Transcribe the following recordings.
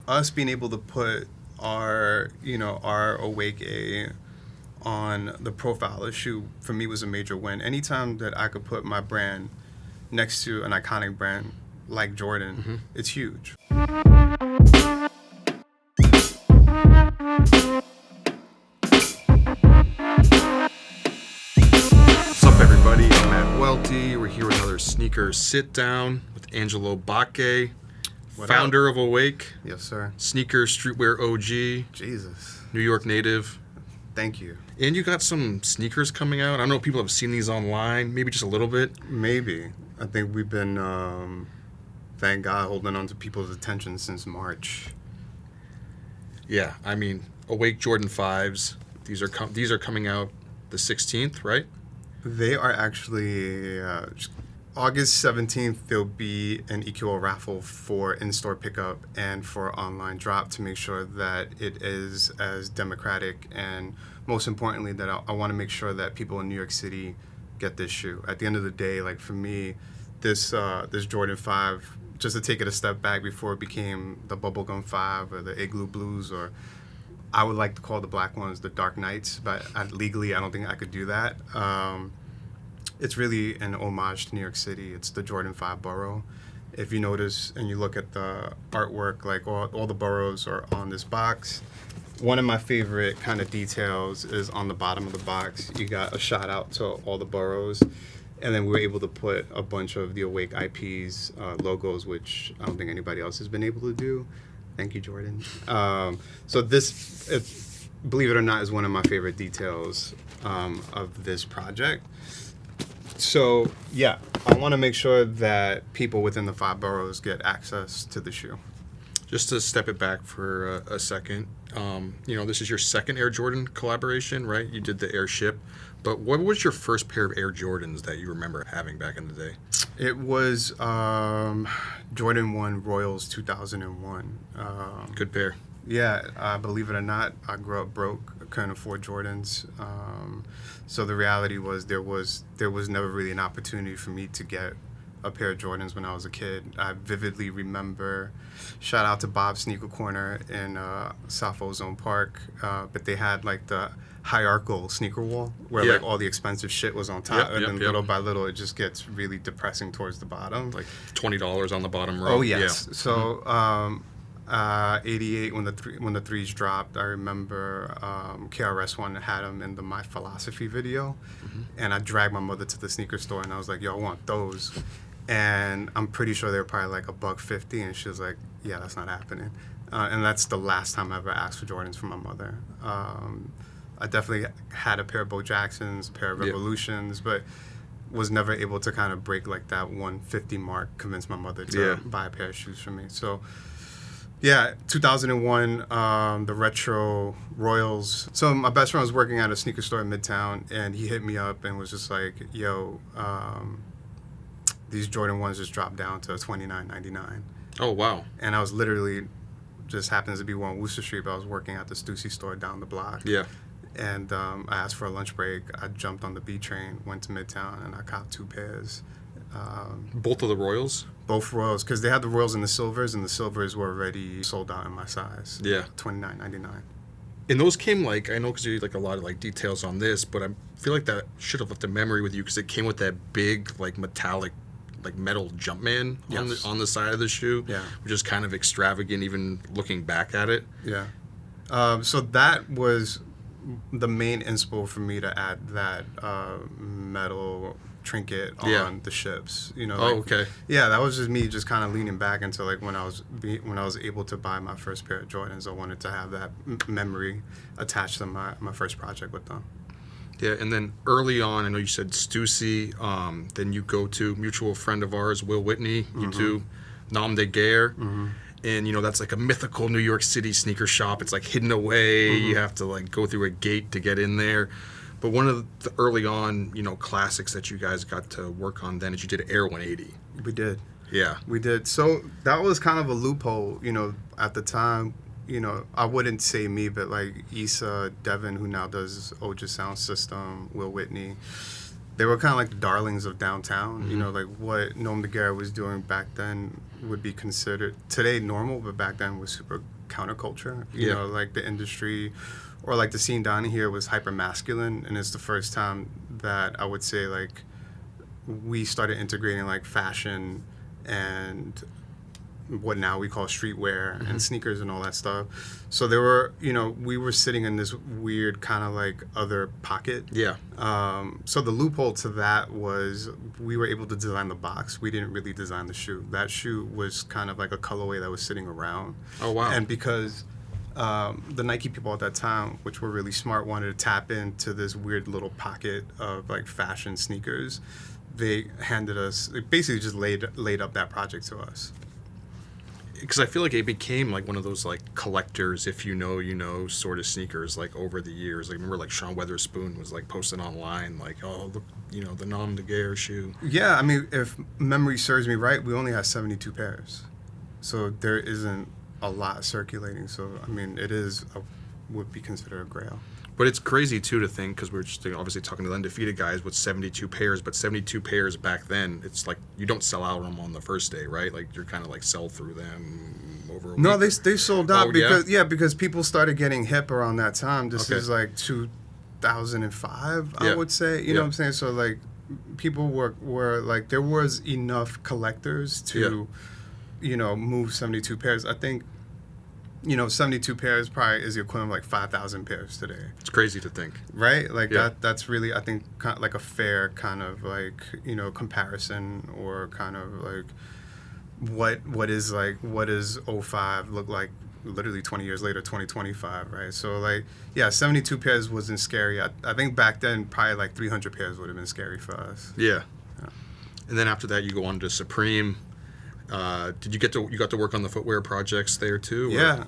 us being able to put our Awake A on the profile of the shoe for me was a major win. Anytime that I could put my brand next to an iconic brand like Jordan, it's huge. What's up, everybody? I'm at Welty. We're here with another sneaker sit down with Angelo Baque, founder of Awake. Yes, sir. Sneaker streetwear OG. Jesus. New York native. Thank you. And you got some sneakers coming out. I know people have seen these online, maybe just a little bit. Maybe. I think we've been, thank God, holding on to people's attention since March. Yeah, I mean, Awake Jordan 5s. These are coming out the 16th, right? They are actually August 17th. There'll be an EQL raffle for in-store pickup and for online drop to make sure that it is as democratic, and most importantly that I want to make sure that people in New York City get this shoe. At the end of the day, like for me, this Jordan 5, just to take it a step back before it became the Bubblegum 5 or the Igloo Blues, or I would like to call the black ones the Dark Knights, but legally I don't think I could do that. It's really an homage to New York City. It's the Jordan 5 borough. If you notice and you look at the artwork, like all the boroughs are on this box. One of my favorite kind of details is on the bottom of the box. You got a shout out to all the boroughs. And then we were able to put a bunch of the Awake IPs logos, which I don't think anybody else has been able to do. Thank you, Jordan. So this, believe it or not, is one of my favorite details of this project. So, yeah, I want to make sure that people within the 5 boroughs get access to the shoe. Just to step it back for a second, this is your second Air Jordan collaboration, right? You did the Airship. But what was your first pair of Air Jordans that you remember having back in the day? It was Jordan 1 Royals 2001. Good pair. Yeah, believe it or not, I grew up broke. I couldn't afford Jordans. So the reality was there was never really an opportunity for me to get a pair of Jordans when I was a kid. I vividly remember, shout out to Bob's Sneaker Corner in South Ozone Park, but they had like the hierarchical sneaker wall where like all the expensive shit was on top, and then little by little it just gets really depressing towards the bottom. Like $20 on the bottom row. Oh yes. Yeah. So 88 when the threes dropped, I remember KRS One had them in the My Philosophy video, and I dragged my mother to the sneaker store and I was like, yo, I want those. And I'm pretty sure they were probably like $150, and she was like, yeah, that's not happening. And that's the last time I ever asked for Jordans from my mother. I definitely had a pair of Bo Jacksons, a pair of Revolutions, but was never able to kind of break like that 150 mark, convince my mother to buy a pair of shoes for me. So yeah, 2001, the retro Royals. So my best friend was working at a sneaker store in Midtown, and he hit me up and was just like, yo, these Jordan 1s just dropped down to $29.99. Oh, wow. And I was literally, just happens to be on Worcester Street, but I was working at the Stussy store down the block. Yeah. And I asked for a lunch break. I jumped on the B train, went to Midtown, and I copped 2 pairs. Both of the Royals? Both Royals, because they had the Royals and the Silvers, and the Silvers were already sold out in my size. Yeah. $29.99. And those came like, I know because you had like a lot of like details on this, but I feel like that should have left a memory with you because it came with that big like metallic like metal Jumpman on the side of the shoe, which is kind of extravagant even looking back at it. Yeah. So that was the main inspo for me to add that metal trinket on the ships. You know. Oh, okay. Yeah, that was just me just kind of leaning back into like when I was able to buy my first pair of Jordans. I wanted to have that memory attached to my first project with them. Yeah, and then early on, I know you said Stussy, then you go to mutual friend of ours, Will Whitney, you do Nom De Guerre, and that's like a mythical New York City sneaker shop. It's like hidden away, you have to like go through a gate to get in there. But one of the early on, classics that you guys got to work on then is you did Air 180. We did. Yeah. We did. So that was kind of a loophole, at the time. I wouldn't say me, but like Issa, Devin, who now does Oja Sound System, Will Whitney, they were kind of like the darlings of downtown. Like what Nom De Guerre was doing back then would be considered today normal, but back then was super counterculture. Yeah. Like the industry or like the scene down here was hyper masculine, and it's the first time that I would say like we started integrating like fashion and what now we call streetwear and sneakers and all that stuff. So there were, we were sitting in this weird kind of like other pocket. Yeah. So the loophole to that was we were able to design the box. We didn't really design the shoe. That shoe was kind of like a colorway that was sitting around. Oh, wow. And because the Nike people at that time, which were really smart, wanted to tap into this weird little pocket of like fashion sneakers, they basically just laid up that project to us. Because I feel like it became like one of those like collectors, if you know sort of sneakers like over the years. Like remember like Sean Weatherspoon was like posting online like, oh look, the Nom De Guerre shoe. Yeah, I mean, if memory serves me right, we only had 72 pairs, so there isn't a lot circulating. So I mean, would be considered a grail. But it's crazy too to think, because we're just obviously talking to the undefeated guys with 72 pairs, but 72 pairs back then, it's like you don't sell out them on the first day, right? Like you're kind of like sell through them over a week. No, they sold out because yeah? because people started getting hip around that time. This Okay. is like 2005, I Yeah. would say. You know what I'm saying? So like people were like, there was enough collectors to move 72 pairs. I think 72 pairs probably is the equivalent of like 5,000 pairs today. It's crazy to think. Right? Like Yeah. that's really, I think, kind of like a fair kind of like, comparison, or kind of like what does '05 look like literally 20 years later, 2025, right? So like, yeah, 72 pairs wasn't scary. I think back then probably like 300 pairs would have been scary for us. Yeah. And then after that you go on to Supreme. Did you got to work on the footwear projects there too? Or? Yeah.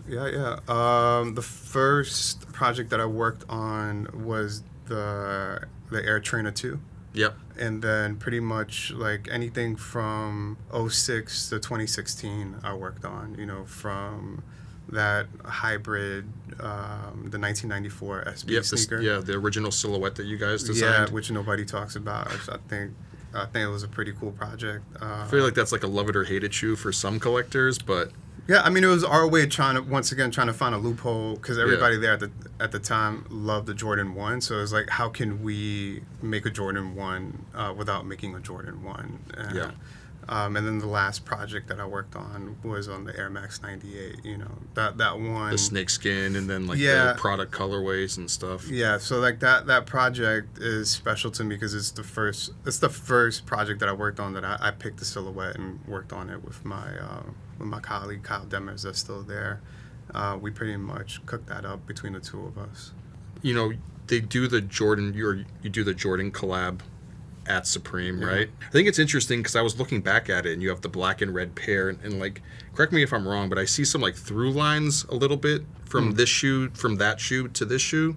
The first project that I worked on was the Air Trainer 2. Yep. And then pretty much like anything from '06 to 2016 I worked on, from that hybrid, the 1994 SB sneaker. The original silhouette that you guys designed. Yeah, which nobody talks about. I think it was a pretty cool project. I feel like that's like a love it or hate it shoe for some collectors, but yeah, I mean, it was our way of trying to find a loophole, because everybody there at the time loved the Jordan 1. So it was like, how can we make a Jordan 1 without making a Jordan 1? And then the last project that I worked on was on the Air Max 98. That one. The snakeskin, and then like the product colorways and stuff. Yeah, so like that project is special to me because it's the first project that I worked on that I picked the silhouette and worked on it with my colleague Kyle Demers that's still there. We pretty much cooked that up between the two of us. They do the Jordan. You do the Jordan collab at Supreme, right? I think it's interesting because I was looking back at it, and you have the black and red pair, and like, correct me if I'm wrong, but I see some like through lines a little bit from this shoe, from that shoe to this shoe.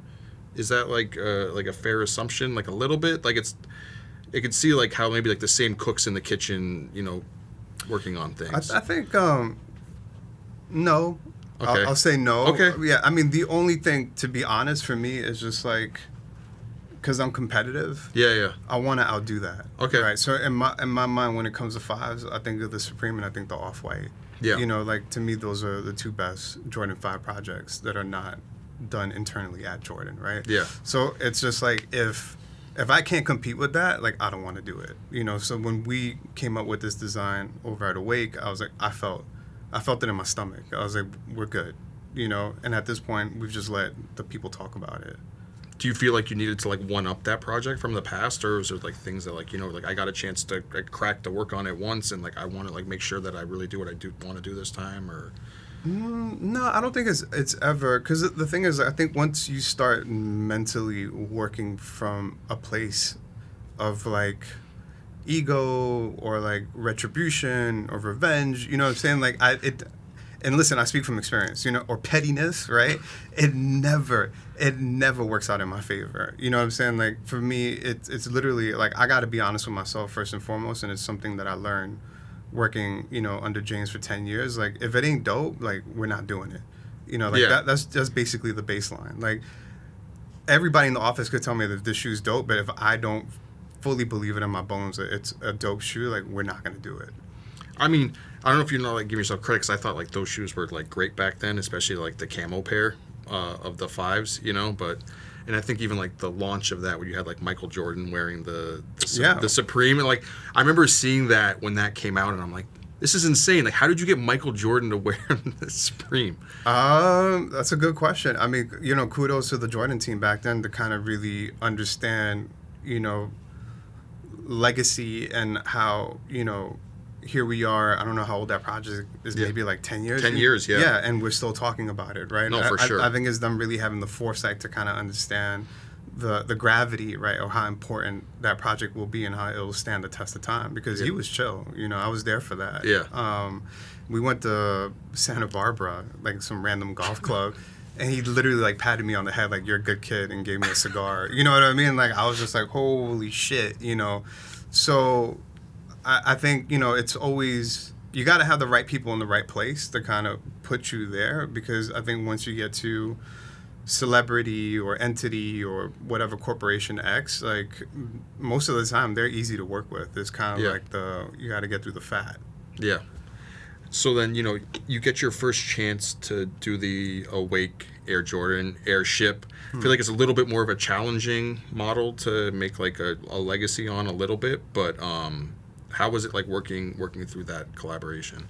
Is that like a fair assumption? Like a little bit, like it could see like how maybe like the same cooks in the kitchen, working on things. I think no. Okay. I'll say no. Okay. Yeah, I mean, the only thing, to be honest, for me is just like, because I'm competitive. Yeah. I want to outdo that. Okay. Right. So in my mind, when it comes to fives, I think of the Supreme and I think the Off-White. Yeah. Like to me, those are the two best Jordan 5 projects that are not done internally at Jordan. Right. Yeah. So it's just like, if I can't compete with that, like, I don't want to do it. So when we came up with this design over at Awake, I was like, I felt it in my stomach. I was like, we're good. And at this point, we've just let the people talk about it. Do you feel like you needed to like one up that project from the past, or is there like things that like like I got a chance to crack to work on it once, and like I want to like make sure that I really do what I do want to do this time, or? No, I don't think it's ever, because the thing is, I think once you start mentally working from a place of like ego or like retribution or revenge, you know what I'm saying? Like and listen, I speak from experience, or pettiness, right? It never works out in my favor. You know what I'm saying? Like for me, it's literally like, I got to be honest with myself first and foremost, and it's something that I learned working, under James for 10 years. Like, if it ain't dope, like, we're not doing it. That's just basically the baseline. Like, everybody in the office could tell me that this shoe's dope, but if I don't fully believe it in my bones that it's a dope shoe, like, we're not going to do it. I mean, I don't know if you know, like, give yourself credit, 'cause I thought like those shoes were like great back then, especially like the camo pair of the fives, you know. But and I think even like the launch of that, where you had like Michael Jordan wearing the Supreme, and like I remember seeing that when that came out, and I'm like, this is insane. Like, how did you get Michael Jordan to wear the Supreme? That's a good question. I mean, you know, kudos to the Jordan team back then to kind of really understand, you know, legacy and how, you know, here we are. I don't know how old that project is. Yeah. Maybe like 10 years. 10 years, yeah. Yeah, and we're still talking about it, right? No, for sure. I think it's them really having the foresight to kind of understand the gravity, right, or how important that project will be and how it will stand the test of time. Because he was chill. You know, I was there for that. Yeah. We went to Santa Barbara, like some random golf club. And he literally like patted me on the head like, you're a good kid, and gave me a cigar. You know what I mean? Like, I was just like, holy shit, you know. So I think, you know, it's always, you got to have the right people in the right place to kind of put you there, because I think once you get to celebrity or entity or whatever corporation X, like most of the time they're easy to work with. It's kind of like you got to get through the fat. Yeah. So then, you know, you get your first chance to do the Awake Air Jordan Airship. I feel like it's a little bit more of a challenging model to make like a legacy on a little bit, but how was it like working through that collaboration?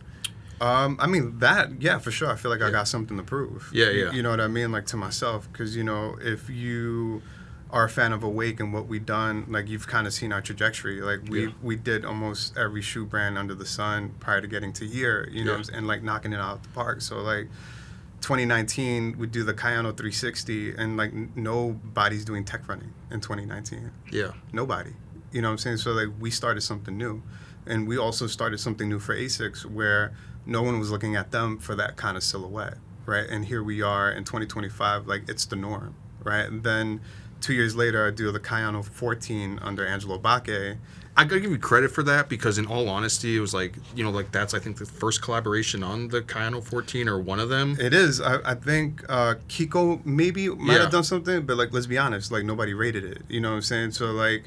I mean, yeah, for sure. I feel like I got something to prove. Yeah. You know what I mean? Like, to myself, because, you know, if you are a fan of Awake and what we've done, like, you've kind of seen our trajectory. Like, we did almost every shoe brand under the sun prior to getting to here, you know, and like knocking it out of the park. So like 2019, we do the Cayano 360, and like nobody's doing tech running in 2019. Yeah. Nobody. You know what I'm saying? So like we started something new, and we also started something new for ASICS where no one was looking at them for that kind of silhouette, right? And here we are in 2025, like it's the norm, right? And then 2 years later, I do the Cayano 14 under Angelo Baque. I gotta give you credit for that, because in all honesty, it was like, you know, like that's, I think, the first collaboration on the Cayano 14, or one of them. It is. I think Kiko maybe might have done something, but like, let's be honest, like nobody rated it. You know what I'm saying? So like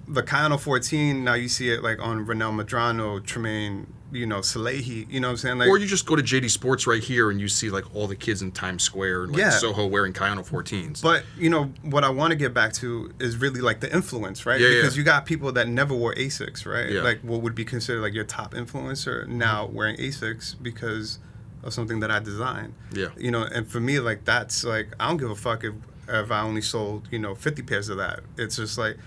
the Cayano 14, now you see it like on Renel Medrano, Tremaine, you know, Salehi, you know what I'm saying? Like, or you just go to JD Sports right here and you see like all the kids in Times Square and like Soho wearing Cayano 14s. But, you know, what I want to get back to is really like the influence, right? Because you got people that never wore ASICS, right? Like what would be considered like your top influencer now wearing ASICS because of something that I designed. You know, and for me, like, that's like, I don't give a fuck if I only sold, you know, 50 pairs of that. It's just like,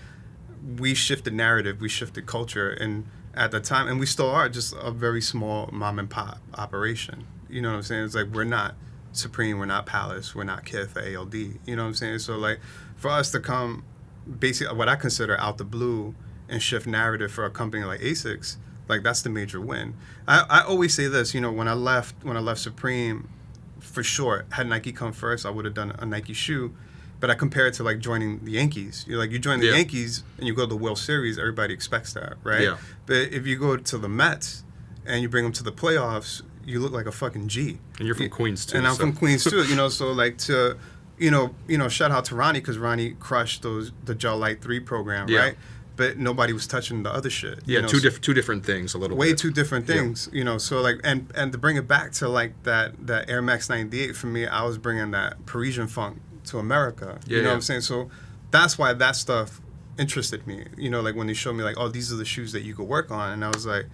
we shifted narrative, we shifted culture, and at the time, and we still are just a very small mom and pop operation. You know what I'm saying? It's like, we're not Supreme, we're not Palace, we're not Kith or ALD. You know what I'm saying? So like, for us to come, basically what I consider out the blue and shift narrative for a company like ASICS, like that's the major win. I always say this, you know, when I left Supreme, for sure, had Nike come first, I would have done a Nike shoe. But I compare it to like joining the Yankees. You're like, you join the Yankees and you go to the World Series, everybody expects that, right? Yeah. But if you go to the Mets and you bring them to the playoffs, you look like a fucking G. And you're from Queens too. And I'm from Queens too, you know. So like to, you know, shout out to Ronnie, because Ronnie crushed the Gel Light 3 program, right? But nobody was touching the other shit. Yeah, you know? two different things, a little way bit. Two different things, you know. So like, and to bring it back to like that Air Max 98, for me, I was bringing that Parisian funk to America. You know what I'm saying? So that's why that stuff interested me. You know, like when they showed me like, oh, these are the shoes that you could work on, and I was like,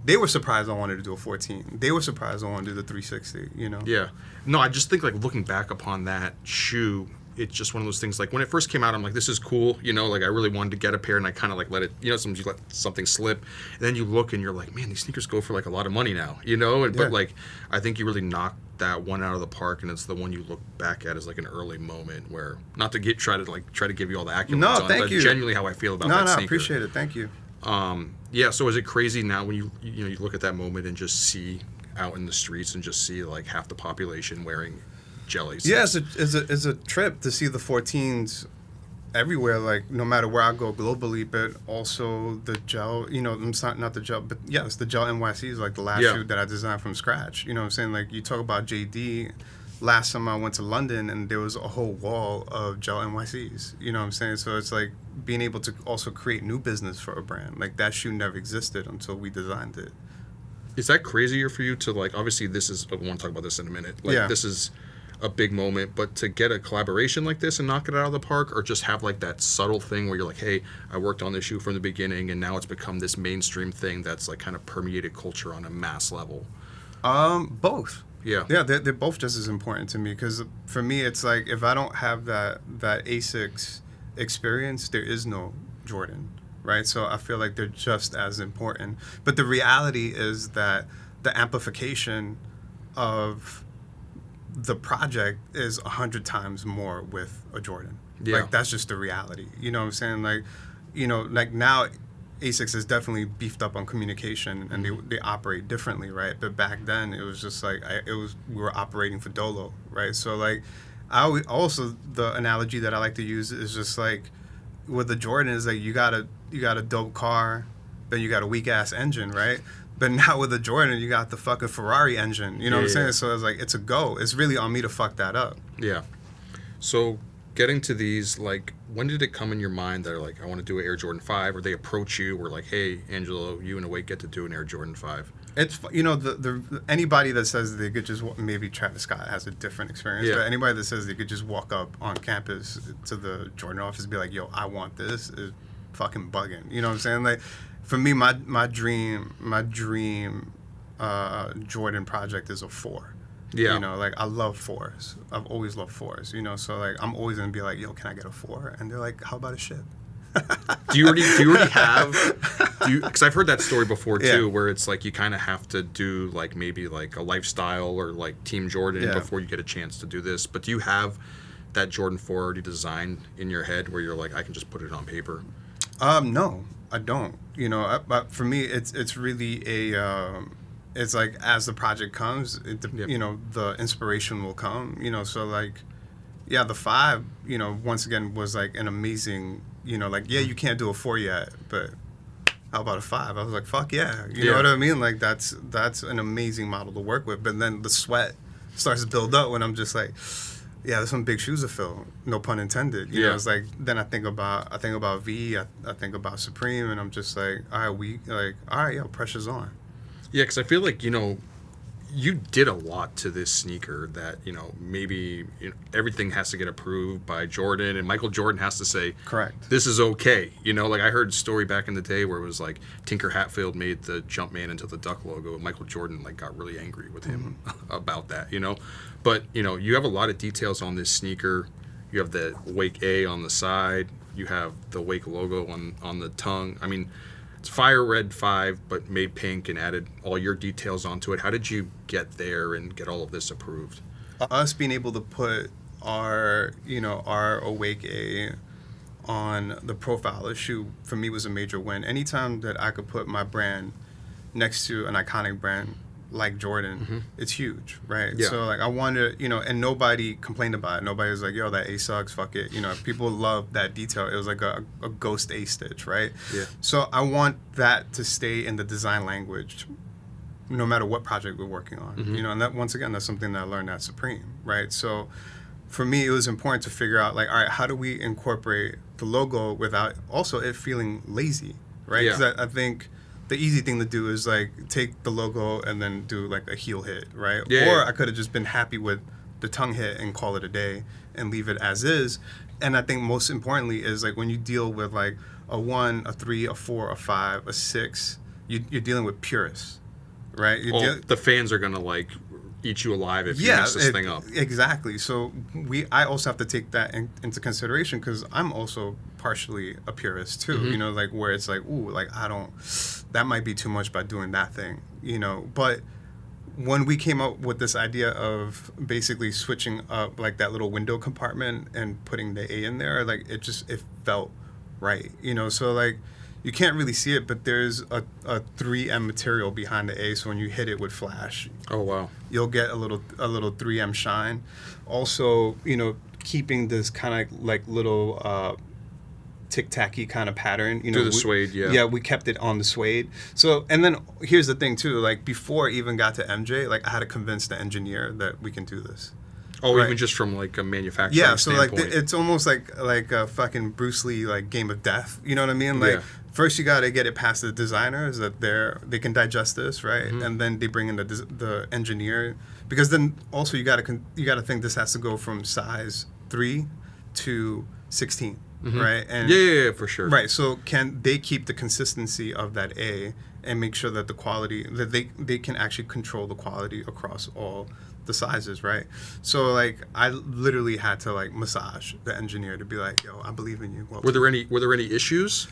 they were surprised I wanted to do a 14. They were surprised I wanted to do the 360, you know? Yeah. No, I just think like looking back upon that shoe, it's just one of those things, like when it first came out, I'm like, this is cool, you know, like I really wanted to get a pair, and I kind of like let it, you know, sometimes you let something slip, and then you look and you're like, man, these sneakers go for like a lot of money now, you know? And, but like, I think you really knocked that one out of the park, and it's the one you look back at as like an early moment where, not to try to give you all the accolades on it, but genuinely how I feel about that sneaker. No, I appreciate it. Thank you. Yeah, so is it crazy now when you look at that moment and just see out in the streets and just see like half the population wearing jellies? Yeah, it's a trip to see the 14s everywhere, like no matter where I go globally, but also the gel, you know, it's not the gel, but yes, the gel NYC is like the last shoe that I designed from scratch. You know what I'm saying? Like you talk about JD, last summer I went to London and there was a whole wall of gel NYCs. You know what I'm saying? So it's like being able to also create new business for a brand. Like that shoe never existed until we designed it. Is that crazier for you to, like, obviously this is, I want to talk about this in a minute. Like, Yeah. this is a big moment, but to get a collaboration like this and knock it out of the park, or just have like that subtle thing where you're like, hey, I worked on this shoe from the beginning and now it's become this mainstream thing that's like kind of permeated culture on a mass level? Both. Yeah. Yeah, they're both just as important to me, because for me, it's like if I don't have that ASICS experience, there is no Jordan, right? So I feel like they're just as important. But the reality is that the amplification of the project is 100 times more with a Jordan. Yeah. Like, that's just the reality. You know what I'm saying? Like, like now ASICS is definitely beefed up on communication, and they operate differently, right? But back then it was just like we were operating for Dolo, right? So like also the analogy that I like to use is just like with the Jordan is like you got a dope car, then you got a weak ass engine, right? But now with the Jordan, you got the fucking Ferrari engine. You know what I'm saying? So it's like, it's a go. It's really on me to fuck that up. Yeah. So getting to these, like, when did it come in your mind that, like, I want to do an Air Jordan 5, or they approach you, or like, hey, Angelo, you and Awake get to do an Air Jordan 5? It's, the anybody that says they could just, maybe Travis Scott has a different experience, but anybody that says they could just walk up on campus to the Jordan office and be like, yo, I want this, is fucking bugging. You know what I'm saying? Like, for me, my dream Jordan project is a 4. Yeah. Like, I love 4s. I've always loved 4s. So like I'm always gonna be like, yo, can I get a 4? And they're like, how about a ship? Do you already have? Because I've heard that story before too, where it's like you kind of have to do like maybe like a lifestyle or like Team Jordan before you get a chance to do this. But do you have that Jordan 4 already designed in your head where you're like, I can just put it on paper? No, I don't. But for me, it's really a. It's like as the project comes, the inspiration will come. So like, yeah, the 5, once again was like an amazing. Like, yeah, you can't do a 4 yet, but how about a 5? I was like, fuck yeah. You know what I mean? Like, that's an amazing model to work with. But then the sweat starts to build up when I'm just like, yeah, there's some big shoes to fill. No pun intended. You know, it's like, then I think about V, I think about Supreme, and I'm just like, all right, yo, pressure's on. Yeah, because I feel like, you did a lot to this sneaker that, maybe everything has to get approved by Jordan, and Michael Jordan has to say, correct, this is okay. Like I heard a story back in the day where it was like Tinker Hatfield made the Jumpman into the duck logo, and Michael Jordan like got really angry with him about that, But, you have a lot of details on this sneaker. You have the Wake A on the side. You have the Wake logo on the tongue. I mean, it's Fire Red 5, but made pink and added all your details onto it. How did you get there and get all of this approved? Us being able to put our Awake A on the profile of the shoe, for me, was a major win. Anytime that I could put my brand next to an iconic brand like Jordan, it's huge, right? Yeah. So like I wanted, and nobody complained about it. Nobody was like, yo, that A sucks, fuck it. People love that detail. It was like a ghost A stitch, right? Yeah. So I want that to stay in the design language no matter what project we're working on. And that, once again, that's something that I learned at Supreme, right? So for me, it was important to figure out, like, all right, how do we incorporate the logo without also it feeling lazy, right? Because I think the easy thing to do is like take the logo and then do like a heel hit, right? Or I could have just been happy with the tongue hit and call it a day and leave it as is. And I think most importantly is like when you deal with like a 1, a 3, a 4, a 5, a 6, you're dealing with purists, right? The fans are gonna like eat you alive if you mess this thing up. Exactly. So I also have to take that into consideration because I'm also partially a purist too. Like where it's like, ooh, like that might be too much by doing that thing. But when we came up with this idea of basically switching up like that little window compartment and putting the A in there, like it felt right. So like you can't really see it, but there's a 3M material behind the A, so when you hit it with flash, oh wow, you'll get a little 3M shine. Also, keeping this kind of like little tic-tacky kind of pattern. Through the suede, Yeah, we kept it on the suede. So, and then here's the thing too, like before I even got to MJ, like I had to convince the engineer that we can do this. Oh, right. Even just from like a manufacturing so standpoint. like it's almost like a fucking Bruce Lee like Game of Death. You know what I mean? Like first you got to get it past the designers that they can digest this, right? And then they bring in the engineer, because then also you got to think this has to go from size 3 to 16, right? And yeah, for sure. Right. So can they keep the consistency of that A and make sure that the quality, that they can actually control the quality across all the sizes, right? So like I literally had to like massage the engineer to be like, yo, I believe in you. Were there any issues?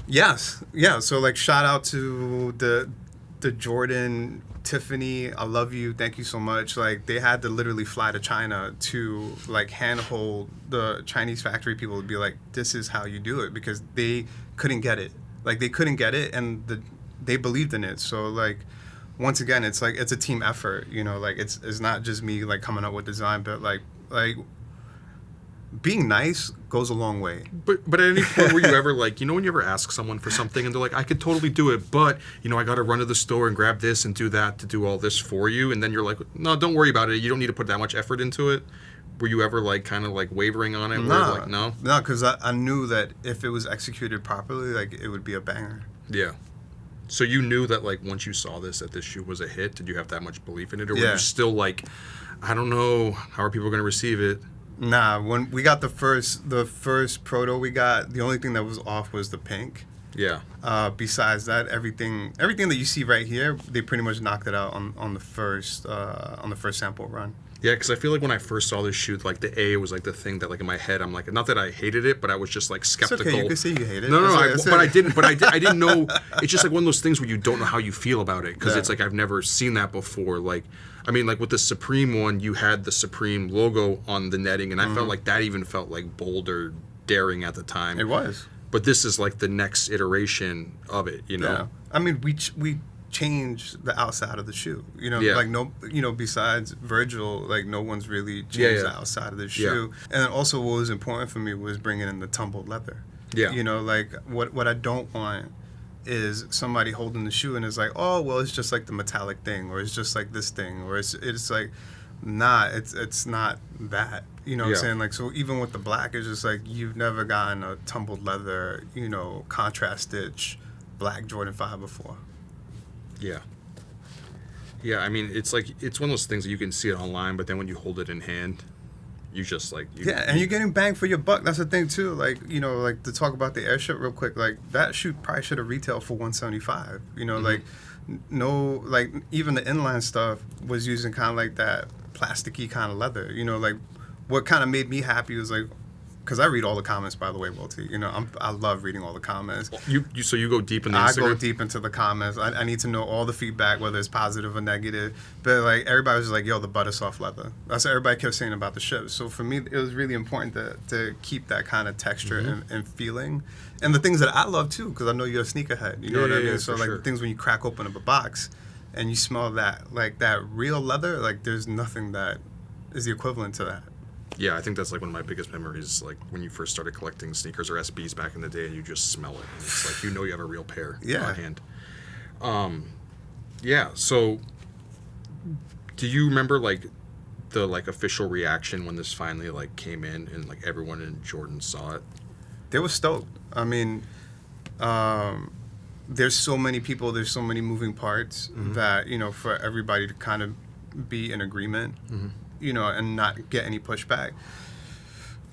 Yes. Yeah. So like shout out to the Jordan, Tiffany, I love you, thank you so much. Like they had to literally fly to China to like handhold the Chinese factory people to be like, this is how you do it, because they couldn't get it. Like they couldn't get it, and they believed in it. So like once again, it's like it's a team effort, you know, like it's not just me like coming up with design, but like being nice goes a long way. But at any point were you ever like, you know, when you ever ask someone for something and they're like, I could totally do it, but you know, I got to run to the store and grab this and do that to do all this for you, and then you're like, no, don't worry about it. You don't need to put that much effort into it. Were you ever like kind of like wavering on it? Nah, like, no, because I knew that if it was executed properly, like it would be a banger. Yeah. So you knew that like once you saw this that this shoe was a hit. Did you have that much belief in it, or were you still like, I don't know, how are people going to receive it? Nah, when we got the first proto we got, the only thing that was off was the pink. Yeah. Besides that, everything that you see right here, they pretty much knocked it out on the first sample run. Yeah, because I feel like when I first saw this shoe, like the A was like the thing that like in my head, I'm like, not that I hated it, but I was just like skeptical. It's okay, you can say you hate it. No, I didn't. But I didn't know. It's just like one of those things where you don't know how you feel about it, because it's like I've never seen that before. Like, I mean, like with the Supreme one, you had the Supreme logo on the netting, and I felt like that even felt like bold or daring at the time. It was. But this is like the next iteration of it, you know. Yeah. I mean, we changed the outside of the shoe. You know, like no, you know, besides Virgil, like no one's really changed the outside of the shoe. And then also what was important for me was bringing in the tumbled leather. Yeah. You know, like what I don't want is somebody holding the shoe and it's like, oh, well, it's just like the metallic thing, or it's just like this thing, or it's like, nah, it's not that. You know what I'm saying? Like, so even with the black, it's just like you've never gotten a tumbled leather, you know, contrast stitch black Jordan 5 before. Yeah. Yeah, I mean, it's like, it's one of those things that you can see it online, but then when you hold it in hand, you just like... and you're getting bang for your buck. That's the thing, too. Like, you know, like, to talk about the airship real quick, like, that shoe probably should have retailed for $175. You know, like, no, like, even the inline stuff was using kind of like that plasticky kind of leather. You know, like, what kind of made me happy was, like, because I read all the comments, by the way, Welty. You know, I love reading all the comments. So you go deep in the Instagram? I go deep into the comments. I need to know all the feedback, whether it's positive or negative. But like everybody was just like, "Yo, the butter soft leather." That's what everybody kept saying about the ship. So for me, it was really important to keep that kind of texture and feeling, and the things that I love too, because I know you're a sneakerhead. You know what I mean? So like the things when you crack open a box, and you smell that, like that real leather, like there's nothing that is the equivalent to that. Yeah, I think that's like one of my biggest memories, like when you first started collecting sneakers or SBs back in the day, and you just smell it. And it's like, you know, you have a real pair on hand. Yeah, so do you remember like the like official reaction when this finally like came in and like everyone in Jordan saw it? They were stoked. I mean, there's so many people, there's so many moving parts that, you know, for everybody to kind of be in agreement, you know, and not get any pushback.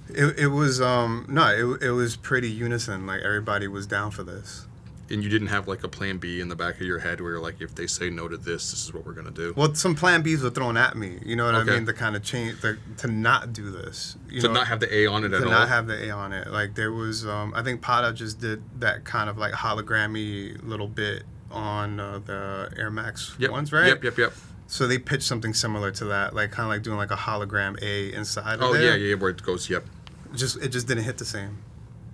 It was it was pretty unison. Like everybody was down for this. And you didn't have like a plan B in the back of your head where you're like, if they say no to this is what we're gonna do. Well, some plan Bs were thrown at me. You know what I mean? To kind of change, to not do this. To not have the A on it at all. To not have the A on it. Like there was, I think Pada just did that kind of like hologrammy little bit on the Air Max ones, right? Yep. So they pitched something similar to that, like kind of like doing like a hologram A inside of there. Oh yeah, where it goes. Yep. It just didn't hit the same.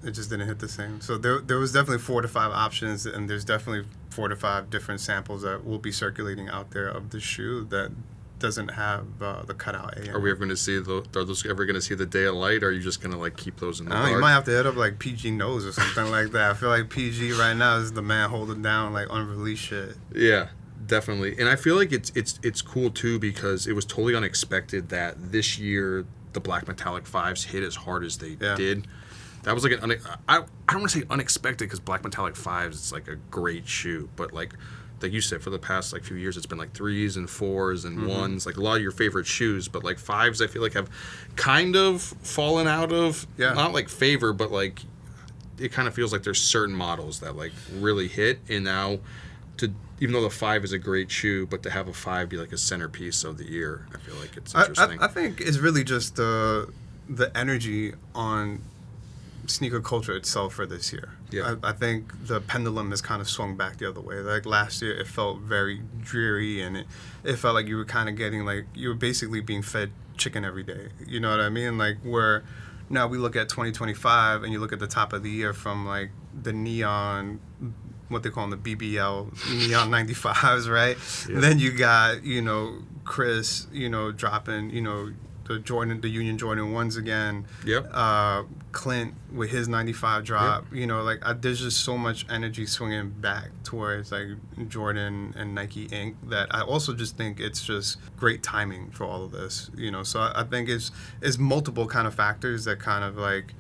It just didn't hit the same. So there was definitely 4 to 5 options, and there's definitely 4 to 5 different samples that will be circulating out there of the shoe that doesn't have the cutout A. Are we ever going to see are those ever going to see the day of light? Or are you just going to like keep those in the dark? You might have to hit up like PG Knows or something like that. I feel like PG right now is the man holding down like unreleased shit. Yeah. Definitely. And I feel like it's cool too, because it was totally unexpected that this year the black metallic 5s hit as hard as they did. That was like I don't want to say unexpected because Black Metallic 5s, it's like a great shoe, but like you said, for the past like few years, it's been like 3s and 4s and 1s, like a lot of your favorite shoes, but like 5s, I feel like have kind of fallen out of, not like favor, but like it kind of feels like there's certain models that like really hit, and now even though the 5 is a great shoe, but to have a 5 be like a centerpiece of the year, I feel like it's interesting. I think it's really just the energy on sneaker culture itself for this year. Yeah. I think the pendulum has kind of swung back the other way. Like last year, it felt very dreary, and it felt like you were kind of getting like you were basically being fed chicken every day. You know what I mean? Like where now we look at 2025, and you look at the top of the year from like the neon, what they call them, the BBL neon 95s, right? Yeah. Then you got Chris, dropping the Union Jordan 1s again. Yep. Clint with his 95 drop. Yep. There's just so much energy swinging back towards like Jordan and Nike Inc. that I also just think it's just great timing for all of this. So I think it's multiple kind of factors that kind of like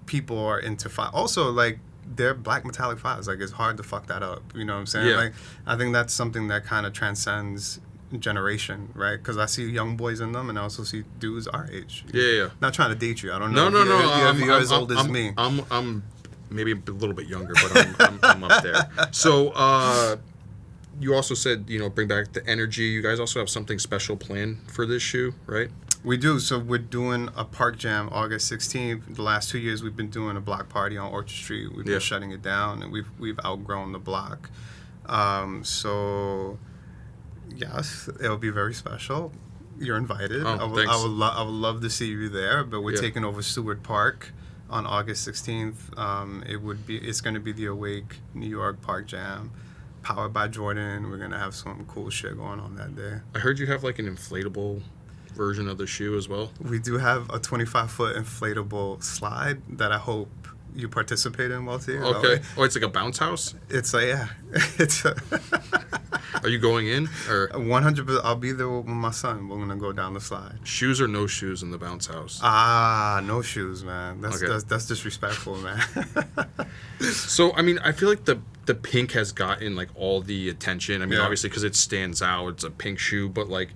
people are into. Also, like they're Black Metallic 5s. Like it's hard to fuck that up. You know what I'm saying? Yeah. Like I think that's something that kind of transcends generation, right? Because I see young boys in them, and I also see dudes our age. Yeah. Not trying to date you. I don't know. No. You're as old as me. I'm maybe a little bit younger, but I'm up there. So you also said bring back the energy. You guys also have something special planned for this shoe, right? We do. So we're doing a park jam August 16th. The last 2 years we've been doing a block party on Orchard Street. We've been shutting it down, and we've outgrown the block. So yes, it'll be very special. You're invited. Oh, I would love to see you there. But we're taking over Seward Park on August 16th. It's going to be the Awake New York Park Jam, powered by Jordan. We're going to have some cool shit going on that day. I heard you have like an inflatable version of the shoe as well. We do have a 25-foot inflatable slide that I hope you participate in, Welty. Okay. Oh, it's like a bounce house? It's Are you going in? Or 100%. I'll be there with my son. We're going to go down the slide. Shoes or no shoes in the bounce house? No shoes, man. That's disrespectful, man. So, I mean, I feel like the pink has gotten like all the attention. I mean, obviously because it stands out. It's a pink shoe, but like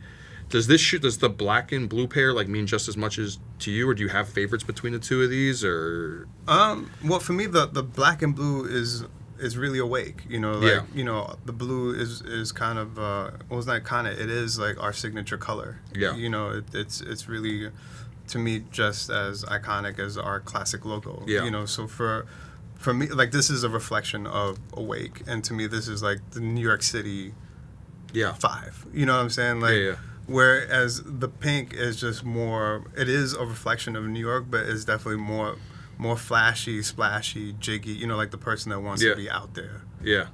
does the black and blue pair like mean just as much as to you, or do you have favorites between the two of these, or? Well, for me, the black and blue is really Awake. The blue is kind of it is like our signature color. Yeah. It's really, to me, just as iconic as our classic logo. Yeah. So for me, like this is a reflection of Awake, and to me, this is like the New York City. 5. You know what I'm saying? Like. Yeah. Whereas the pink is just more, it is a reflection of New York, but it's definitely more flashy, splashy, jiggy, like the person that wants to be out there. Yeah.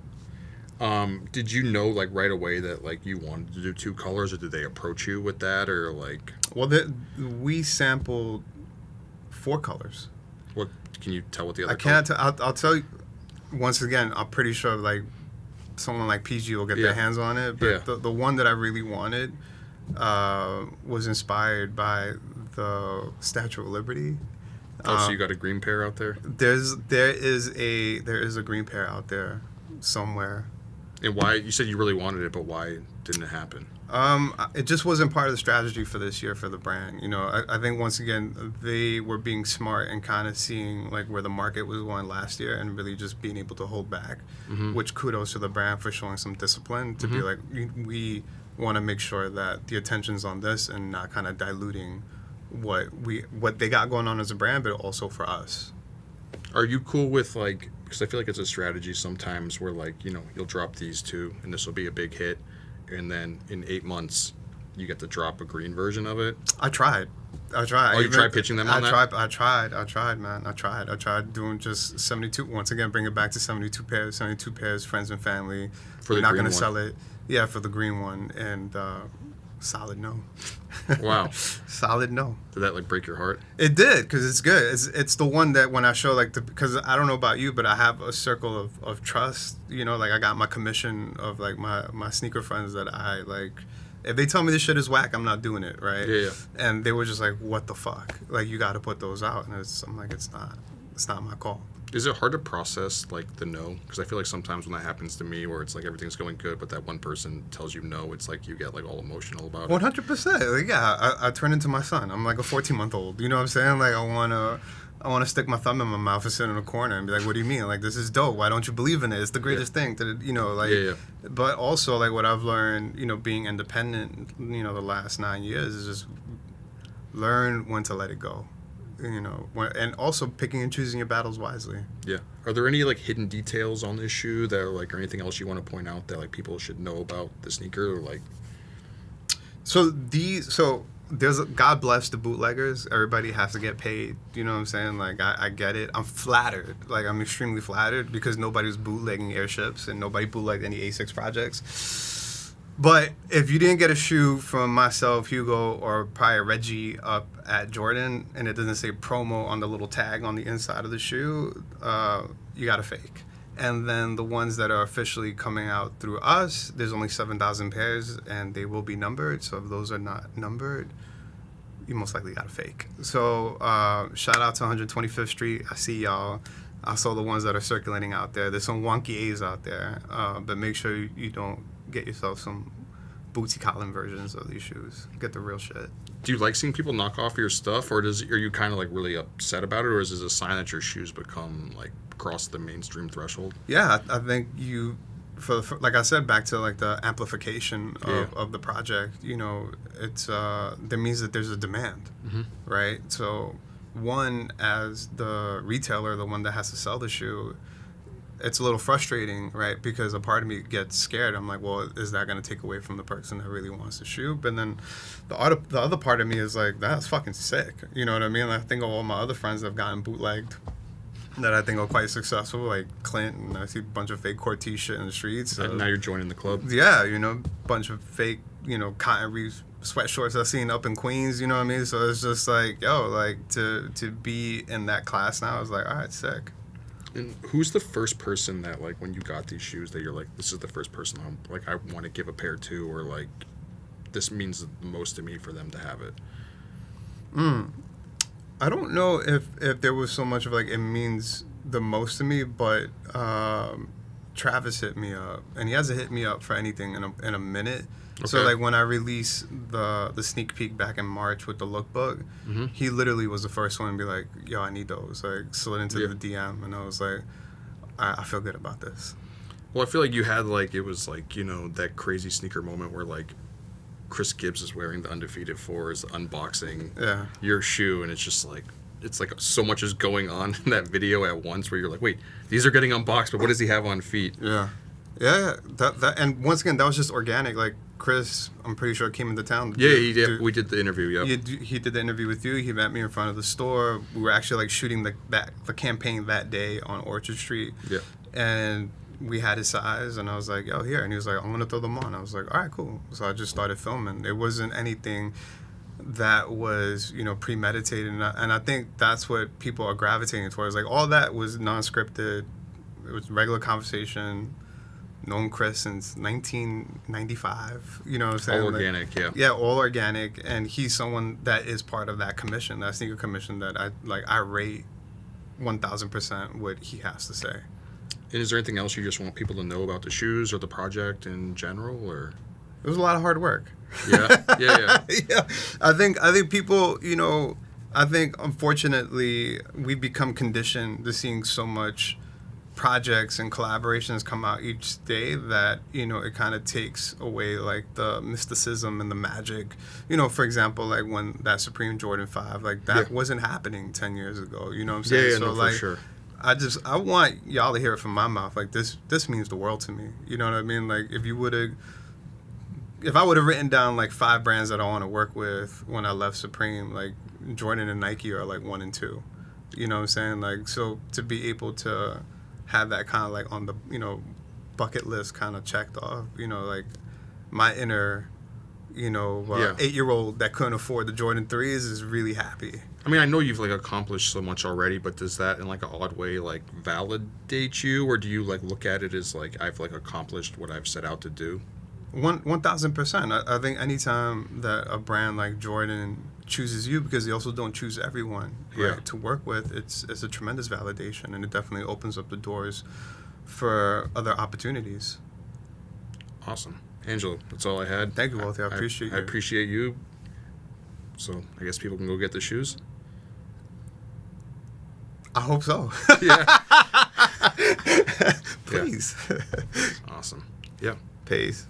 Did you know like right away that like you wanted to do 2 colors, or did they approach you with that, or like? Well, we sampled 4 colors. What can you tell what the other? I can't. I'll tell you. Once again, I'm pretty sure like someone like PG will get their hands on it. But the one that I really wanted was inspired by the Statue of Liberty. So you got a green pair out there? There is a green pair out there somewhere. And why? You said you really wanted it, but why didn't it happen? It just wasn't part of the strategy for this year for the brand. I think once again they were being smart and kind of seeing like where the market was going last year, and really just being able to hold back. Mm-hmm. Which kudos to the brand for showing some discipline to be like, we want to make sure that the attention's on this and not kind of diluting what they got going on as a brand, but also for us. Are you cool with like, because I feel like it's a strategy sometimes where like you'll drop these 2 and this will be a big hit, and then in 8 months you get to drop a green version of it? I tried. Oh, you tried pitching them on that? I tried, man. I tried doing just 72. Once again, bring it back to 72 pairs, friends and family. For the not green going to one. Sell it. Yeah, for the green one. And solid no. Wow. Solid no. Did that like break your heart? It did, because it's good. It's the one that when I show like because I don't know about you, but I have a circle of trust. Like I got my commission of like my sneaker friends that I like. If they tell me this shit is whack, I'm not doing it, right? Yeah. And they were just like, what the fuck? Like, you got to put those out. And I'm like, it's not. it's not my call. Is it hard to process like the no? Because I feel like sometimes when that happens to me, where it's like everything's going good, but that one person tells you no, it's like you get like all emotional about it. 100%. Like, yeah, I turn into my son. I'm like a 14-month-old. You know what I'm saying? Like, I wanna stick my thumb in my mouth and sit in a corner and be like, "What do you mean? Like, this is dope. Why don't you believe in it? It's the greatest thing." To, you know, like. Yeah. But also, like, what I've learned, you know, being independent, you know, the last 9 years is just learn when to let it go. You know, and also picking and choosing your battles wisely. Yeah. Are there any like hidden details on this shoe that are like, or anything else you want to point out that like people should know about the sneaker, or like? So there's God bless the bootleggers. Everybody has to get paid. You know what I'm saying? Like, I get it. I'm flattered. Like, I'm extremely flattered because nobody was bootlegging airships and nobody bootlegged any ASICS projects. But if you didn't get a shoe from myself, Hugo, or probably Reggie up at Jordan, and it doesn't say promo on the little tag on the inside of the shoe, you got a fake. And then the ones that are officially coming out through us, there's only 7,000 pairs, and they will be numbered. So if those are not numbered, you most likely got a fake. So shout out to 125th Street. I see y'all. I saw the ones that are circulating out there. There's some wonky A's out there, but make sure you don't get yourself some Bootsy Collin versions of these shoes. Get the real shit. Do you like seeing people knock off your stuff, or are you kind of like really upset about it, or is it a sign that your shoes become like cross the mainstream threshold? Yeah, I think for like I said, back to like the amplification of the project. You know, it's that means that there's a demand, right? So one, as the retailer, the one that has to sell the shoe, it's a little frustrating, right? Because a part of me gets scared. I'm like, well, is that going to take away from the person that really wants the shoe? But then the other part of me is like, that's fucking sick. You know what I mean? Like, I think of all my other friends that have gotten bootlegged that I think are quite successful, like Clint, and I see a bunch of fake Cortez shit in the streets. And now you're joining the club? Yeah, you know, bunch of fake, you know, cotton reef sweatshorts I've seen up in Queens, you know what I mean? So it's just like, yo, like, to be in that class now is like, all right, sick. And who's the first person that, like, when you got these shoes that you're like, this is the first person I want to give a pair to, or like, this means the most to me for them to have it? I don't know if there was so much of like it means the most to me, but Travis hit me up, and he hasn't hit me up for anything in a minute. Okay. So like when I released the sneak peek back in March with the lookbook, he literally was the first one to be like, yo, I need those. Like, slid into the DM, and I was like, I feel good about this. Well, I feel like you had like, it was like, you know, that crazy sneaker moment where like Chris Gibbs is wearing the Undefeated 4s, unboxing your shoe, and it's like so much is going on in that video at once where you're like, wait, these are getting unboxed, but what does he have on feet? Yeah. That and once again, that was just organic. Like, Chris, I'm pretty sure, came into town. He did. We did the interview. Yeah. He did the interview with you. He met me in front of the store. We were actually like shooting the campaign that day on Orchard Street. Yeah. And we had his size, and I was like, yo, here. And he was like, I'm gonna throw them on. I was like, all right, cool. So I just started filming. It wasn't anything that was, you know, premeditated, and I think that's what people are gravitating towards. Like, all that was non-scripted. It was regular conversation. Known Chris since 1995. You know what I'm saying? All organic, yeah. Yeah, all organic, and he's someone that is part of that commission, that sneaker commission, that I rate 1,000% what he has to say. And is there anything else you just want people to know about the shoes or the project in general, or? It was a lot of hard work. Yeah. Yeah. I think people, you know, I think unfortunately we become conditioned to seeing so much projects and collaborations come out each day that, you know, it kind of takes away like the mysticism and the magic. You know, for example, like when that Supreme Jordan 5, like that wasn't happening 10 years ago. You know what I'm saying? Yeah, so no, like, for sure. I want y'all to hear it from my mouth. Like, this means the world to me. You know what I mean? Like, if I would have written down like 5 brands that I want to work with when I left Supreme, like Jordan and Nike are like 1 and 2. You know what I'm saying? Like, so to be able to have that kind of like on the, you know, bucket list kind of checked off, you know, like my inner, you know, 8-year-old that couldn't afford the Jordan 3s is really happy. I mean, I know you've like accomplished so much already, but does that in like an odd way like validate you, or do you like look at it as like I've like accomplished what I've set out to do? 1,000%. I think anytime that a brand like Jordan chooses you because they also don't choose everyone Yeah. to work with. It's a tremendous validation, and it definitely opens up the doors for other opportunities. Awesome. Angelo, that's all I had. Thank you, Welty. I appreciate I you. appreciate you. So I guess people can go get the shoes. I hope so. Yeah. Please. Awesome. Yeah. Peace.